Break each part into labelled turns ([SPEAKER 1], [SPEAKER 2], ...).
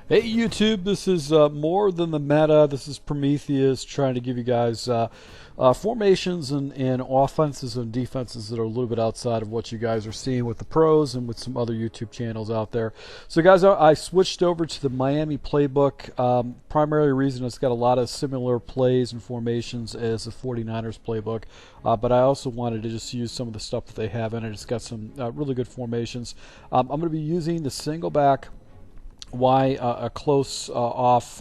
[SPEAKER 1] Hey YouTube, this is more than the meta. This is Prometheus trying to give you guys formations and offenses and defenses that are a little bit outside of what you guys are seeing with the pros and with some other YouTube channels out there. So guys, I switched over to the Miami playbook. Primary reason it's got a lot of similar plays and formations as the 49ers playbook, but I also wanted to just use some of the stuff that they have in it. It's got some really good formations. I'm going to be using the single back a close off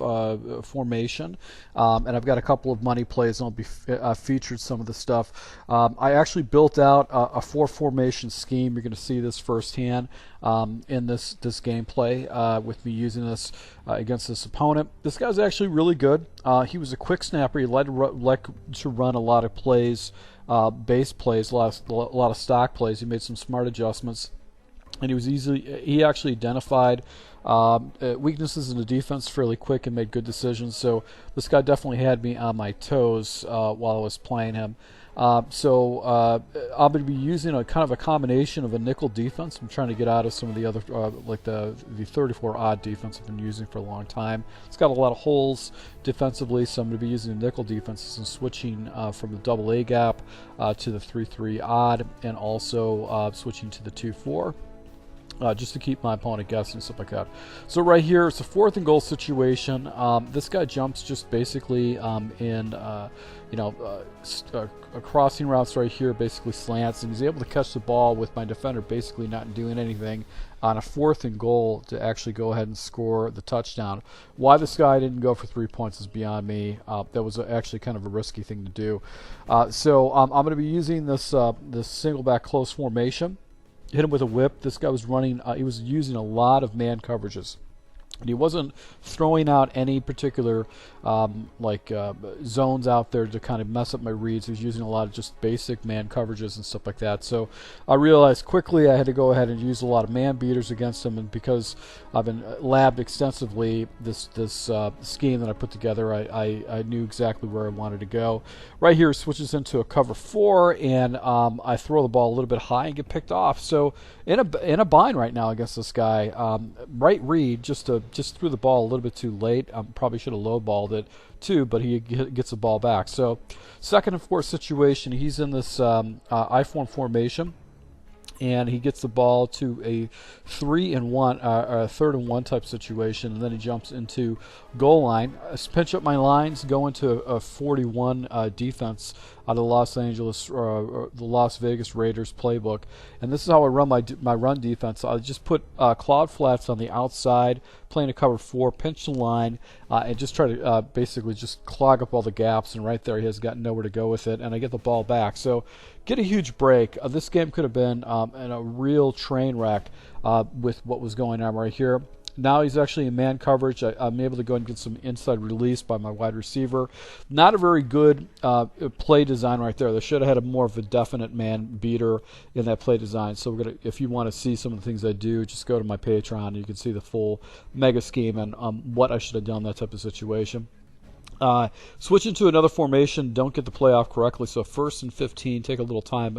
[SPEAKER 1] formation, and I've got a couple of money plays. I'll be featured some of the stuff. I actually built out a 4-formation scheme. You're going to see this firsthand in this gameplay with me using this against this opponent. This guy's actually really good. He was a quick snapper. He liked to run a lot of plays, base plays, a lot of stock plays. He made some smart adjustments. And he actually identified weaknesses in the defense fairly quick and made good decisions. So this guy definitely had me on my toes while I was playing him. So I'm going to be using a kind of a combination of a nickel defense. I'm trying to get out of some of the other, like the 34 odd defense I've been using for a long time. It's got a lot of holes defensively, so I'm going to be using the nickel defenses and switching from the double A gap to the 3-3 odd, and also switching to the 2-4. Just to keep my opponent guessing and stuff like that. So right here, it's a 4th and goal situation. This guy jumps just basically in, crossing routes right here, basically slants, and he's able to catch the ball with my defender basically not doing anything on a 4th and goal to actually go ahead and score the touchdown. Why this guy didn't go for 3 points is beyond me. That was actually kind of a risky thing to do. So I'm going to be using this single back close formation. Hit him with a whip. This guy was running, he was using a lot of man coverages. And he wasn't throwing out any particular zones out there to kind of mess up my reads. He was using a lot of just basic man coverages and stuff like that. So I realized quickly I had to go ahead and use a lot of man beaters against him. And because I've been labbed extensively this scheme that I put together, I knew exactly where I wanted to go. Right here, it switches into a cover 4, and I throw the ball a little bit high and get picked off. So in a bind right now against this guy. Right read, just threw the ball a little bit too late. Probably should have low balled it too, but he gets the ball back. So 2nd and 4 situation, he's in this I-form formation, and he gets the ball to a 3 and 1, or a 3rd and 1 type situation, and then he jumps into goal line. I pinch up my lines, go into a 41 defense out of the Las Vegas Raiders playbook, and this is how I run my run defense. I just put cloud flats on the outside, playing a cover 4, pinch the line, and just try to basically just clog up all the gaps. And right there, he has got nowhere to go with it, and I get the ball back. So get a huge break. This game could have been in a real train wreck with what was going on right here. Now he's actually in man coverage. I'm able to go and get some inside release by my wide receiver. Not a very good play design right there. They should have had more of a definite man beater in that play design. So we're gonna, if you want to see some of the things I do, just go to my Patreon and you can see the full mega scheme and what I should have done in that type of situation. Switching to another formation, don't get the play off correctly, so 1st and 15, take a little time,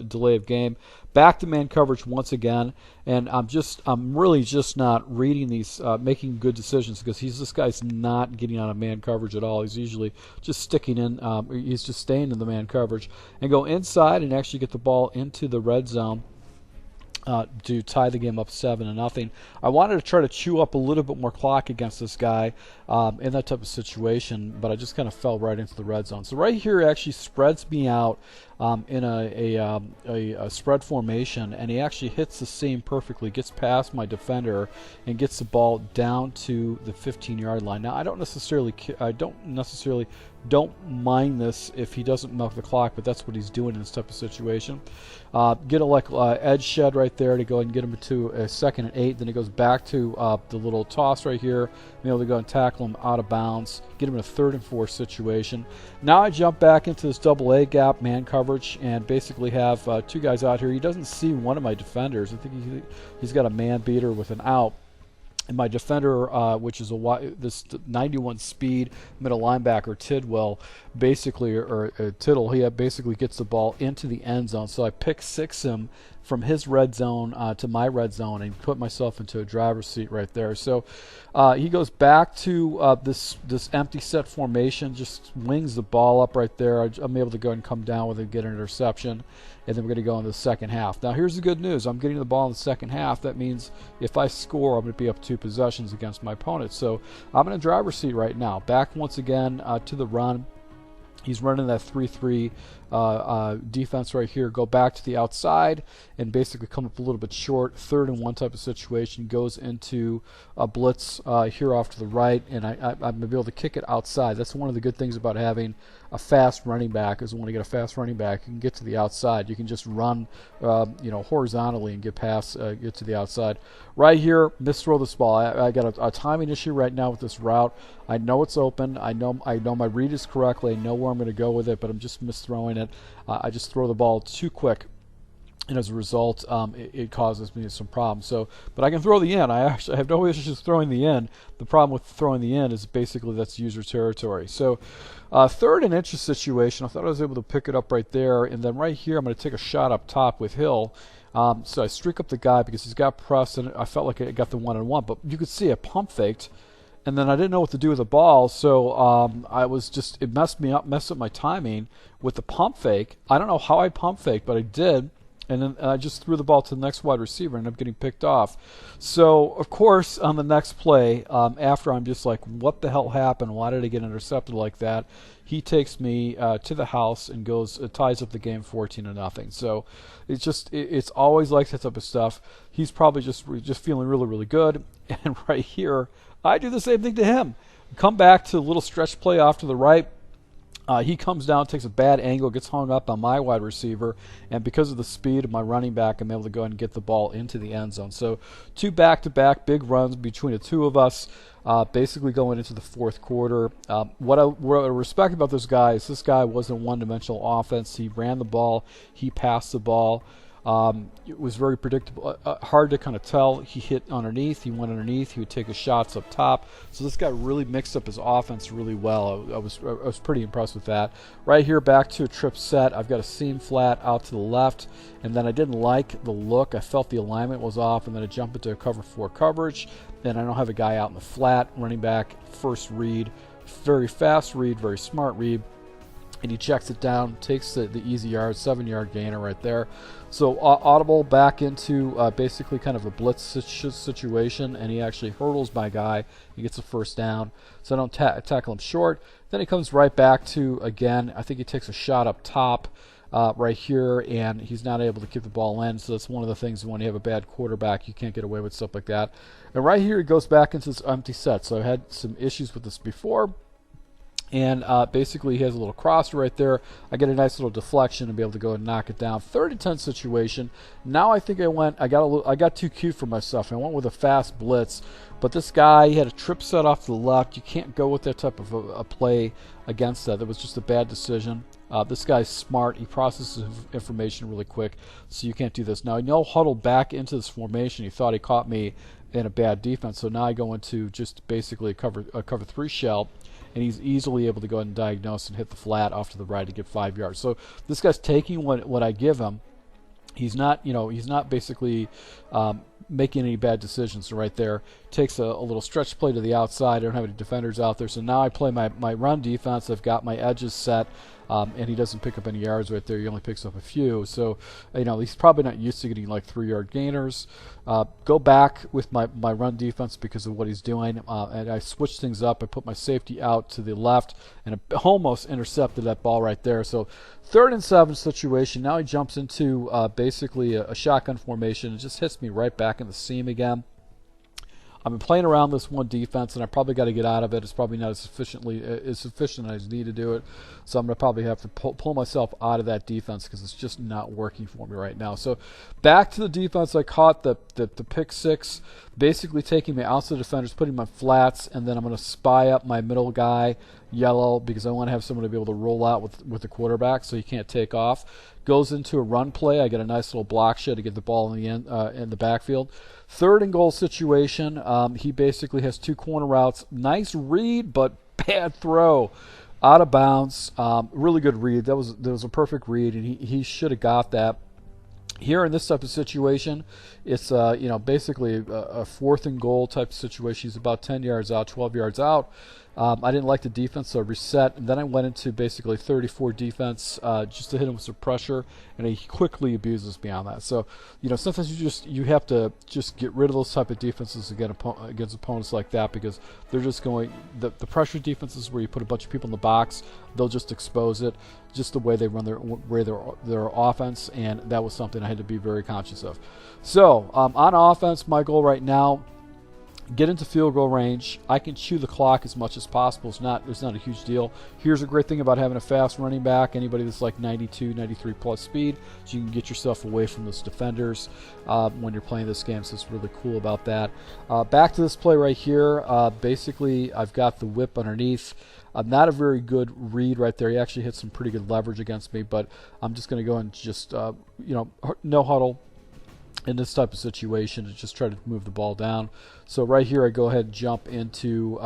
[SPEAKER 1] delay of game. Back to man coverage once again, and I'm really just not reading these, making good decisions, because this guy's not getting out of man coverage at all. He's usually just sticking in, he's just staying in the man coverage, and go inside and actually get the ball into the red zone. To tie the game up 7-0. I wanted to try to chew up a little bit more clock against this guy in that type of situation, but I just kind of fell right into the red zone. So right here, it actually spreads me out in a spread formation, and he actually hits the seam perfectly, gets past my defender, and gets the ball down to the 15-yard line. Now I don't necessarily mind this if he doesn't milk the clock, but that's what he's doing in this type of situation. Get a edge shed right there to go and get him to a 2nd and 8. Then he goes back to the little toss right here, be able to go and tackle him out of bounds, get him in a 3rd and 4 situation. Now I jump back into this double A gap man coverage and basically have 2 guys out here. He doesn't see one of my defenders. I think he's got a man beater with an out. And my defender, which is this 91 speed middle linebacker, Tidwell, basically, or Tittle, he basically gets the ball into the end zone. So I pick 6 him from his red zone to my red zone and put myself into a driver's seat right there. So he goes back to this empty set formation, just wings the ball up right there. I'm able to go and come down with it, get an interception, and then we're going to go into the second half. Now here's the good news. I'm getting the ball in the second half. That means if I score, I'm going to be up 2 possessions against my opponent. So I'm in a driver's seat right now. Back once again to the run. He's running that 3-3 defense right here. Go back to the outside and basically come up a little bit short. 3rd and 1 type of situation. Goes into a blitz here off to the right, and I'm going to be able to kick it outside. That's one of the good things about having a fast running back, is when you get a fast running back, you can get to the outside. You can just run horizontally and get to the outside. Right here, misthrow this ball. I got a timing issue right now with this route. I know it's open. I know my read is correctly. I know where I'm going to go with it, but I'm just misthrowing it. I just throw the ball too quick, and as a result, it causes me some problems. So, but I can throw the end. I have no issues throwing the end. The problem with throwing the end is basically that's user territory. So, 3rd and inches situation, I thought I was able to pick it up right there, and then right here I'm going to take a shot up top with Hill. So I streak up the guy because he's got press, and I felt like I got the 1-on-1, but you could see I pump faked, and then I didn't know what to do with the ball, so it messed up my timing with the pump fake. I don't know how I pump faked, but I did. And then I just threw the ball to the next wide receiver and I'm getting picked off. So, of course, on the next play, after I'm just like, what the hell happened? Why did I get intercepted like that? He takes me to the house and ties up the game 14-0. So it's always like that type of stuff. He's probably just feeling really, really good. And right here, I do the same thing to him. Come back to a little stretch play off to the right. He comes down, takes a bad angle, gets hung up on my wide receiver, and because of the speed of my running back, I'm able to go ahead and get the ball into the end zone. So 2 back-to-back big runs between the 2 of us, basically going into the 4th quarter. What I respect about this guy is this guy wasn't a one-dimensional offense. He ran the ball, he passed the ball. It was very predictable, hard to kind of tell. He hit underneath, he went underneath, he would take his shots up top. So this guy really mixed up his offense really well. I was pretty impressed with that. Right here, back to a trip set. I've got a seam flat out to the left, and then I didn't like the look. I felt the alignment was off, and then I jump into a cover 4 coverage. Then I don't have a guy out in the flat, running back, first read, very fast read, very smart read. And he checks it down, takes the easy yard, 7-yard gainer right there. So audible back into basically kind of a blitz situation, and he actually hurdles my guy. He gets a first down. So I don't tackle him short. Then he comes right back to, again, I think he takes a shot up top right here, and he's not able to keep the ball in. So that's one of the things when you have a bad quarterback, you can't get away with stuff like that. And right here, he goes back into this empty set. So I had some issues with this before. And basically he has a little crosser right there. I get a nice little deflection and be able to go and knock it down. 3rd and 10 situation. Now I think I got too cute for myself. I went with a fast blitz, but this guy, he had a trip set off to the left. You can't go with that type of a play against that. That was just a bad decision. This guy's smart. He processes information really quick, so you can't do this. Now I know huddled back into this formation. He thought he caught me in a bad defense, so now I go into just basically a cover 3 shell. And he's easily able to go ahead and diagnose and hit the flat off to the right to get 5 yards. So this guy's taking what I give him. He's not basically making any bad decisions. So right there, takes a little stretch play to the outside. I don't have any defenders out there, so now I play my run defense. I've got my edges set, and he doesn't pick up any yards right there. He only picks up a few. So he's probably not used to getting like 3-yard gainers. Go back with my run defense because of what he's doing, and I switched things up. I put my safety out to the left, and I almost intercepted that ball right there. So 3rd and 7 situation. Now he jumps into basically a shotgun formation. It just hits me right back in the seam again. I've been playing around this one defense, and I probably got to get out of it. It's probably not as sufficient as I need to do it. So I'm going to probably have to pull myself out of that defense because it's just not working for me right now. So back to the defense. I caught the pick 6, basically taking me outside defenders, putting my flats, and then I'm going to spy up my middle guy, yellow, because I want to have someone to be able to roll out with the quarterback so he can't take off. Goes into a run play. I get a nice little block shot to get the ball in the backfield. 3rd and goal situation. He basically has 2 corner routes. Nice read, but bad throw. Out of bounds. Really good read. That was a perfect read, and he should have got that. Here in this type of situation, it's you know, basically a 4th and goal type of situation. He's about 10 yards out, 12 yards out. I didn't like the defense, so I reset, and then I went into basically 34 defense just to hit him with some pressure, and he quickly abuses me on that. So, you know, sometimes you have to just get rid of those type of defenses against opponents like that, because they're just going, the pressure defenses where you put a bunch of people in the box, they'll just expose it, just the way they run their offense, and that was something I had to be very conscious of. So on offense, my goal right now, get into field goal range. I can chew the clock as much as possible. It's not a huge deal. Here's a great thing about having a fast running back, anybody that's like 92, 93 plus speed, so you can get yourself away from those defenders when you're playing this game, so it's really cool about that. Back to this play right here. Basically, I've got the whip underneath. Not a very good read right there. He actually hit some pretty good leverage against me, but I'm just going to go and just, you know, no huddle in this type of situation to just try to move the ball down. So right here, I go ahead and jump into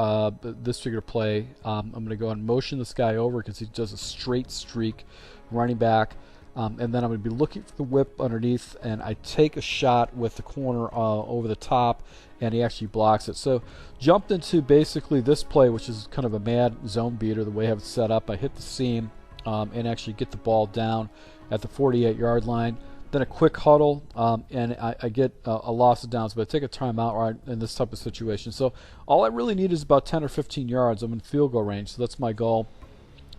[SPEAKER 1] this particular play. I'm going to go and motion this guy over because he does a straight streak running back. And then I'm going to be looking for the whip underneath, and I take a shot with the corner over the top, and he actually blocks it. So jumped into basically this play, which is kind of a mad zone beater, the way I have it set up. I hit the seam and actually get the ball down at the 48-yard line. Then a quick huddle, and I get a loss of downs, but I take a timeout right in this type of situation. So all I really need is about 10 or 15 yards. I'm in field goal range, so that's my goal.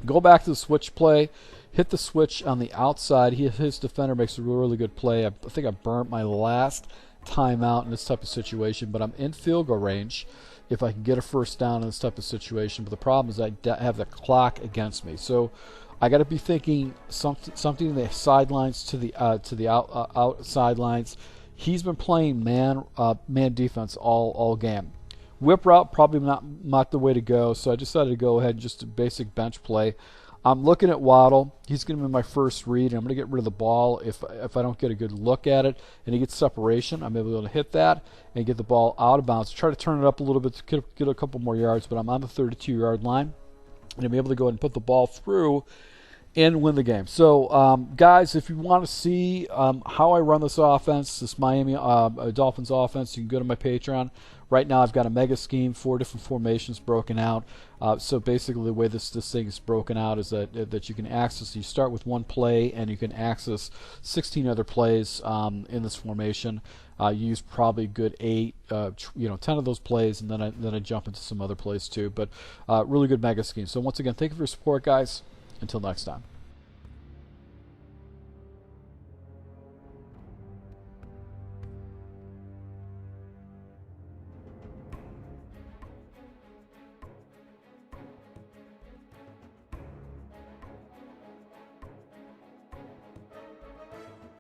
[SPEAKER 1] Go back to the switch play, hit the switch on the outside. His defender makes a really good play. I think I burnt my last timeout in this type of situation, but I'm in field goal range if I can get a first down in this type of situation. But the problem is I have the clock against me. So I got to be thinking something in the sidelines to the out sidelines. He's been playing man defense all game. Whip route probably not the way to go, so I decided to go ahead and just a basic bench play. I'm looking at Waddle. He's going to be my first read, and I'm going to get rid of the ball if I don't get a good look at it, and he gets separation. I'm able to hit that and get the ball out of bounds. Try to turn it up a little bit to get a couple more yards, but I'm on the 32-yard line, and I'm able to go ahead and put the ball through and win the game. So, guys, if you want to see how I run this offense, this Miami Dolphins offense, you can go to my Patreon. Right now, I've got a mega scheme, 4 different formations broken out. So basically, the way this thing is broken out is that you can access. You start with one play, and you can access 16 other plays in this formation. You use probably good 8, 10 of those plays, and then I jump into some other plays too. But really good mega scheme. So once again, thank you for your support, guys. Until next time.